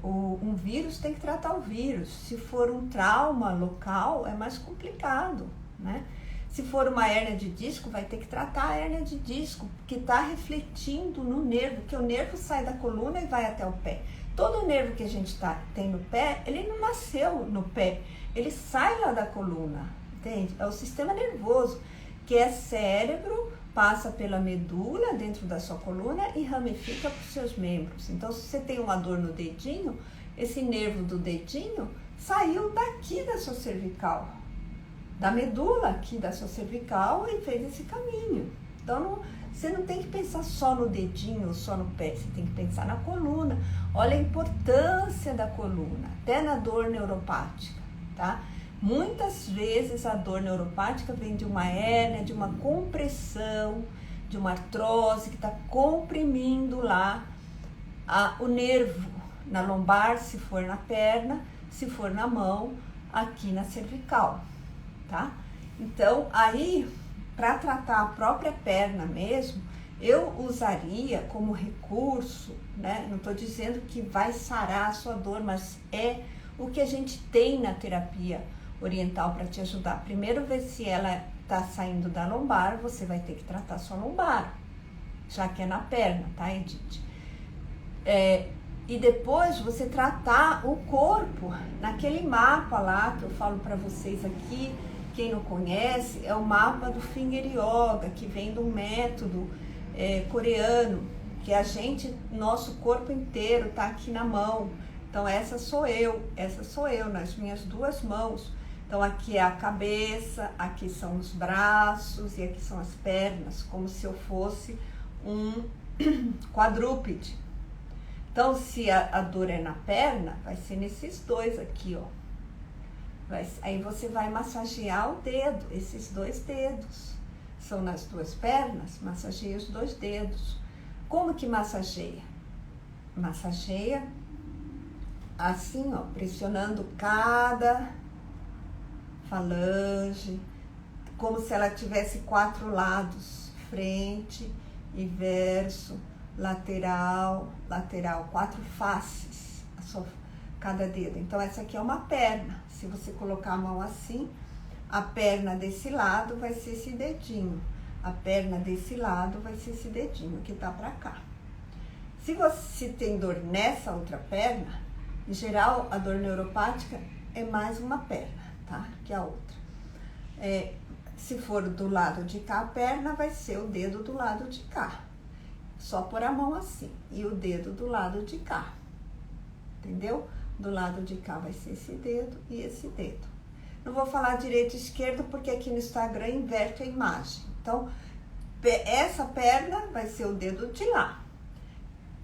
[SPEAKER 1] um vírus, tem que tratar o vírus. Se for um trauma local, é mais complicado, né? Se for uma hérnia de disco, vai ter que tratar a hérnia de disco, que está refletindo no nervo, que o nervo sai da coluna e vai até o pé. Todo nervo que a gente tem no pé, ele não nasceu no pé, ele sai lá da coluna, entende? É o sistema nervoso, que é cérebro, passa pela medula dentro da sua coluna e ramifica para os seus membros. Então, se você tem uma dor no dedinho, esse nervo do dedinho saiu daqui da sua cervical, da medula aqui da sua cervical, e fez esse caminho. Então, você não tem que pensar só no dedinho ou só no pé, você tem que pensar na coluna. Olha a importância da coluna, até na dor neuropática, tá? Muitas vezes a dor neuropática vem de uma hérnia, de uma compressão, de uma artrose que está comprimindo lá o nervo na lombar, se for na perna, se for na mão, aqui na cervical, tá? Então, aí, para tratar a própria perna mesmo, eu usaria como recurso, né? Não estou dizendo que vai sarar a sua dor, mas é o que a gente tem na terapia oriental para te ajudar. Primeiro, ver se ela está saindo da lombar, você vai ter que tratar sua lombar, já que é na perna, tá, Edith? E depois você tratar o corpo naquele mapa lá que eu falo para vocês aqui. Quem não conhece, é o mapa do Finger Yoga, que vem de um método coreano, que nosso corpo inteiro está aqui na mão. Então essa sou eu, nas minhas duas mãos. Então aqui é a cabeça, aqui são os braços e aqui são as pernas, como se eu fosse um quadrúpede. Então, se a dor é na perna, vai ser nesses dois aqui, ó. Aí você vai massagear o dedo, esses dois dedos. São nas duas pernas, massageia os dois dedos. Como que massageia? Massageia assim, ó, pressionando cada falange, como se ela tivesse 4 lados, frente e verso, lateral, 4 faces, cada dedo. Então, essa aqui é uma perna. Se você colocar a mão assim, a perna desse lado vai ser esse dedinho. A perna desse lado vai ser esse dedinho que tá pra cá. Se você tem dor nessa outra perna, em geral, a dor neuropática é mais uma perna, tá? Que a outra. Se for do lado de cá a perna, vai ser o dedo do lado de cá. Só pôr a mão assim. E o dedo do lado de cá. Entendeu? Do lado de cá vai ser esse dedo e esse dedo. Não vou falar direito e esquerdo porque aqui no Instagram inverte a imagem. Então, essa perna vai ser o dedo de lá.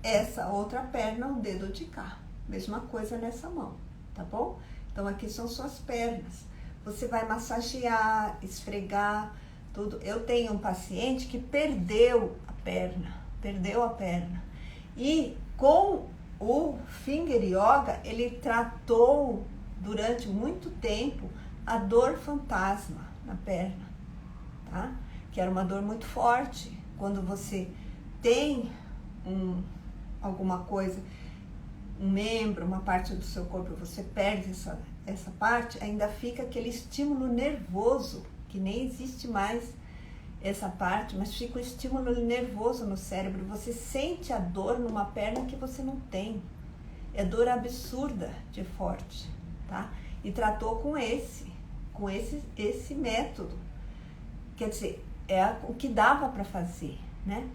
[SPEAKER 1] Essa outra perna, o dedo de cá. Mesma coisa nessa mão, tá bom? Então, aqui são suas pernas. Você vai massagear, esfregar, tudo. Eu tenho um paciente que perdeu a perna. E com o Finger Yoga, ele tratou durante muito tempo a dor fantasma na perna, tá? Que era uma dor muito forte. Quando você tem alguma coisa, um membro, uma parte do seu corpo, você perde essa parte, ainda fica aquele estímulo nervoso, que nem existe mais essa parte, mas fica o estímulo nervoso no cérebro. Você sente a dor numa perna que você não tem. É dor absurda de forte, tá? E tratou com esse método. Quer dizer, é o que dava para fazer, né?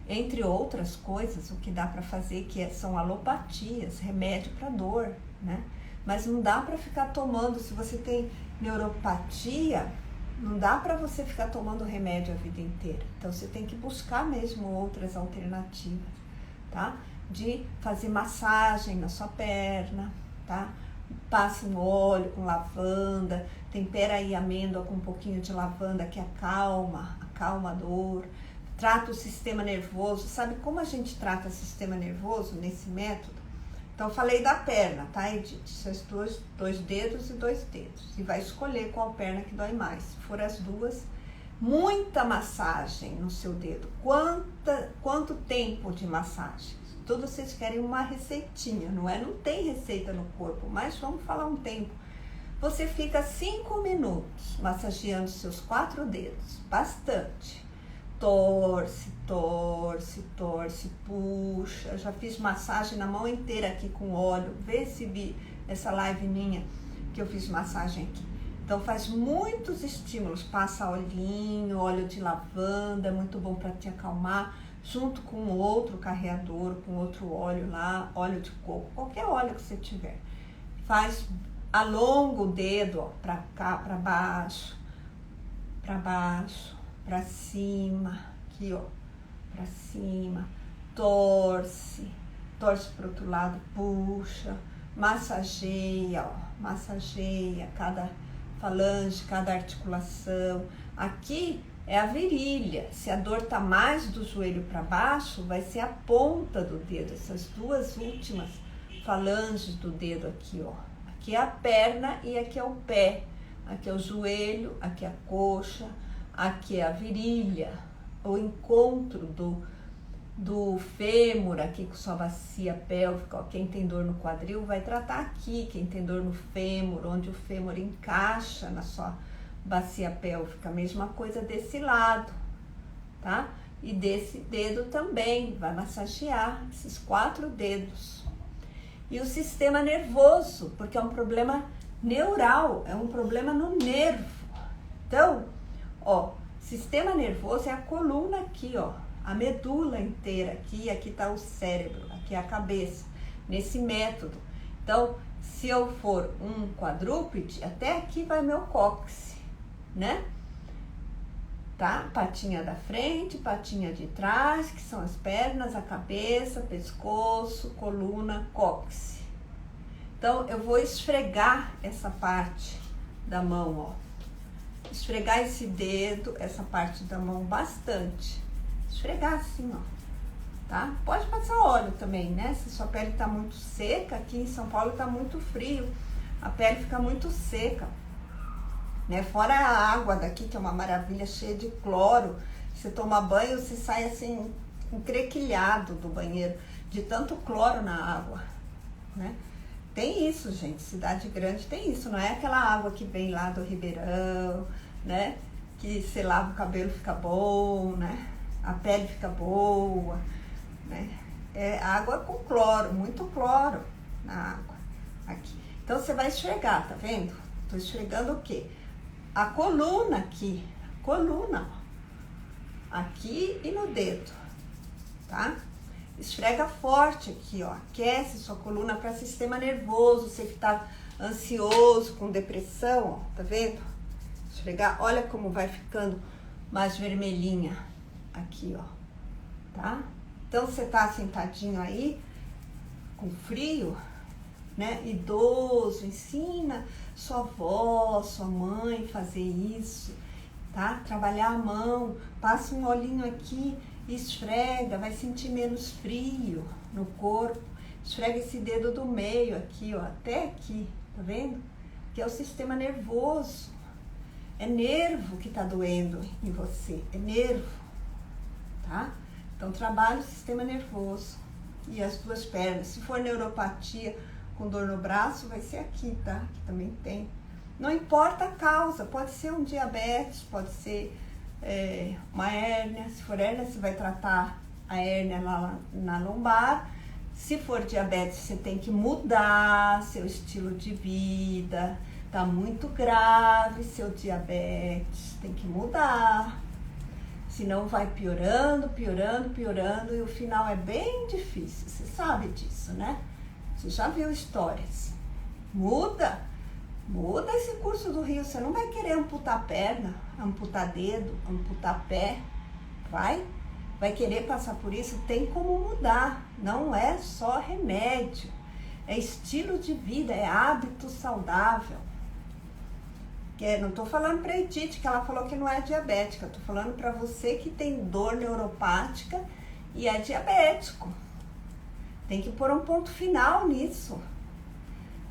[SPEAKER 1] Entre outras coisas, o que dá para fazer, são alopatias, remédio para dor, né? Mas não dá para ficar tomando, se você tem neuropatia, não dá para você ficar tomando remédio a vida inteira. Então, você tem que buscar mesmo outras alternativas, tá? De fazer massagem na sua perna, tá? Passa um óleo com lavanda, tempera aí amêndoa com um pouquinho de lavanda que acalma a dor. trata o sistema nervoso. Sabe como a gente trata o sistema nervoso nesse método? Então, eu falei da perna, tá, Edith? Seus dois dedos e 2 dedos. E vai escolher qual perna que dói mais. Se for as duas, muita massagem no seu dedo. Quanto tempo de massagem? Todos vocês querem uma receitinha, não é? Não tem receita no corpo, mas vamos falar um tempo. Você fica 5 minutos massageando seus 4 dedos, bastante. Torce, torce, torce, puxa. Eu já fiz massagem na mão inteira aqui com óleo. Vê essa live minha que eu fiz massagem aqui. Então faz muitos estímulos. Passa olhinho, óleo de lavanda, é muito bom para te acalmar. Junto com outro carreador, com outro óleo lá, óleo de coco, qualquer óleo que você tiver. Alonga o dedo, ó, para cá, para baixo, para cima, aqui, ó, para cima. Torce para o outro lado, puxa, massageia, ó, massageia cada falange, cada articulação. Aqui é a virilha. Se a dor tá mais do joelho para baixo, vai ser a ponta do dedo, essas 2 últimas falanges do dedo aqui, ó. Aqui é a perna e aqui é o pé. Aqui é o joelho, aqui é a coxa, aqui é a virilha. O encontro do fêmur aqui com sua bacia pélvica, ó. Quem tem dor no quadril vai tratar aqui. Quem tem dor no fêmur, onde o fêmur encaixa na sua bacia pélvica, mesma coisa desse lado, tá? E desse dedo também, vai massagear esses 4 dedos. E o sistema nervoso, porque é um problema neural, é um problema no nervo. Então, ó, sistema nervoso é a coluna aqui, ó, a medula inteira aqui tá o cérebro, aqui é a cabeça, nesse método. Então, se eu for um quadrúpede, até aqui vai meu cóccix, né? Tá? Patinha da frente, patinha de trás, que são as pernas, a cabeça, pescoço, coluna, cóccix. Então, eu vou esfregar essa parte da mão, ó. Esfregar esse dedo, essa parte da mão bastante. Esfregar assim, ó. Tá? Pode passar óleo também, né? Se sua pele tá muito seca, aqui em São Paulo tá muito frio, a pele fica muito seca. Né? Fora a água daqui, que é uma maravilha, cheia de cloro. Você toma banho, você sai assim, encrequilhado do banheiro, de tanto cloro na água, né? Tem isso, gente, cidade grande tem isso, não é aquela água que vem lá do Ribeirão, né? Que você lava o cabelo, fica bom, né? A pele fica boa, né? É água com cloro, muito cloro na água, aqui. Então, você vai esfregar, tá vendo? Tô esfregando o quê? A coluna aqui, coluna, ó, aqui e no dedo, tá? Esfrega forte aqui, ó, aquece sua coluna para sistema nervoso, você que tá ansioso, com depressão, ó, tá vendo? Esfregar, olha como vai ficando mais vermelhinha aqui, ó, tá? Então, você tá sentadinho aí, com frio, né? Idoso, ensina sua avó, sua mãe fazer isso, tá? Trabalhar a mão, passa um olhinho aqui, esfrega, vai sentir menos frio no corpo. Esfrega esse dedo do meio aqui, ó, até aqui, tá vendo? Que é o sistema nervoso. É nervo que tá doendo em você, é nervo, tá? Então, trabalha o sistema nervoso e as 2 pernas. Se for neuropatia, com dor no braço, vai ser aqui, tá? Que também tem. Não importa a causa, pode ser um diabetes, pode ser uma hérnia. Se for hérnia, você vai tratar a hérnia lá na lombar. Se for diabetes, você tem que mudar seu estilo de vida. Tá muito grave seu diabetes, tem que mudar. Senão vai piorando, piorando, piorando e o final é bem difícil. Você sabe disso, né? Você já viu histórias. Muda esse curso do rio. Você não vai querer amputar perna, amputar dedo, amputar pé. Vai querer passar por isso? Tem como mudar. Não é só remédio. É estilo de vida, é hábito saudável. Não tô falando pra Edith, que ela falou que não é diabética. Tô falando pra você que tem dor neuropática e é diabético. Tem que pôr um ponto final nisso.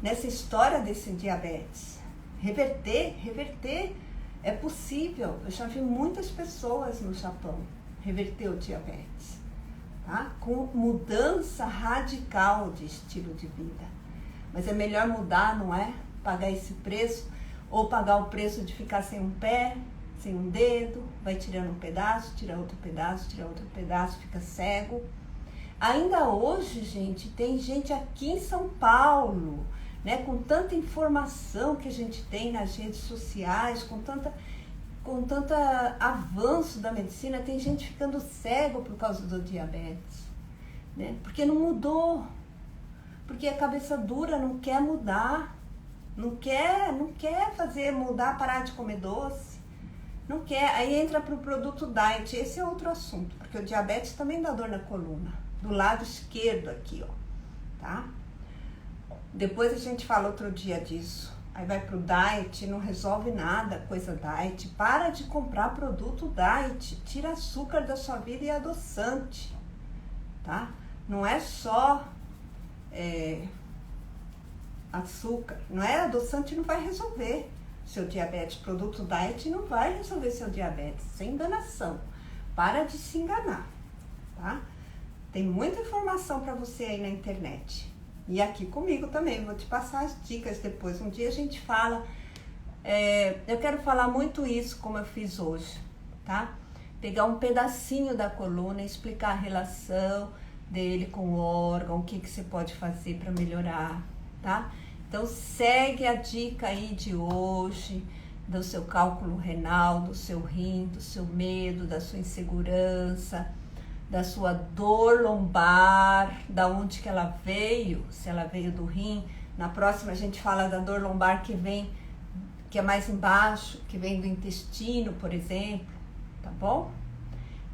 [SPEAKER 1] Nessa história desse diabetes. Reverter é possível. Eu já vi muitas pessoas no Japão reverter o diabetes, tá? Com mudança radical de estilo de vida. Mas é melhor mudar, não é? Pagar esse preço, ou pagar o preço de ficar sem um pé, sem um dedo, vai tirando um pedaço, tira outro pedaço, tira outro pedaço, fica cego. Ainda hoje, gente, tem gente aqui em São Paulo, né, com tanta informação que a gente tem nas redes sociais, com tanto avanço da medicina, tem gente ficando cego por causa do diabetes, né? Porque não mudou, porque a cabeça dura não quer mudar, não quer mudar, parar de comer doce, não quer, aí entra pro produto diet. Esse é outro assunto, porque o diabetes também dá dor na coluna, do lado esquerdo aqui, ó, tá? Depois a gente fala outro dia disso. Aí vai pro diet, não resolve nada, coisa diet. Para de comprar produto diet. Tira açúcar da sua vida e adoçante, tá? Não é só açúcar. Não é adoçante, não vai resolver seu diabetes. Produto diet não vai resolver seu diabetes. Sem enganação. Para de se enganar, tá? Tem muita informação para você aí na internet. E aqui comigo também, vou te passar as dicas depois. Um dia a gente fala, eu quero falar muito isso como eu fiz hoje, tá? Pegar um pedacinho da coluna e explicar a relação dele com o órgão, o que você pode fazer para melhorar, tá? Então segue a dica aí de hoje, do seu cálculo renal, do seu rim, do seu medo, da sua insegurança, da sua dor lombar, da onde que ela veio, se ela veio do rim. Na próxima a gente fala da dor lombar que é mais embaixo, que vem do intestino, por exemplo, tá bom?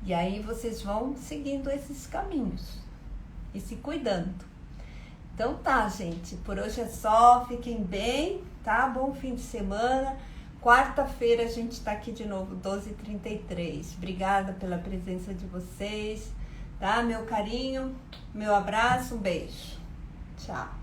[SPEAKER 1] E aí vocês vão seguindo esses caminhos e se cuidando. Então tá, gente, por hoje é só, fiquem bem, tá? Bom fim de semana. Quarta-feira a gente tá aqui de novo, 12h33. Obrigada pela presença de vocês, tá? Meu carinho, meu abraço, um beijo. Tchau.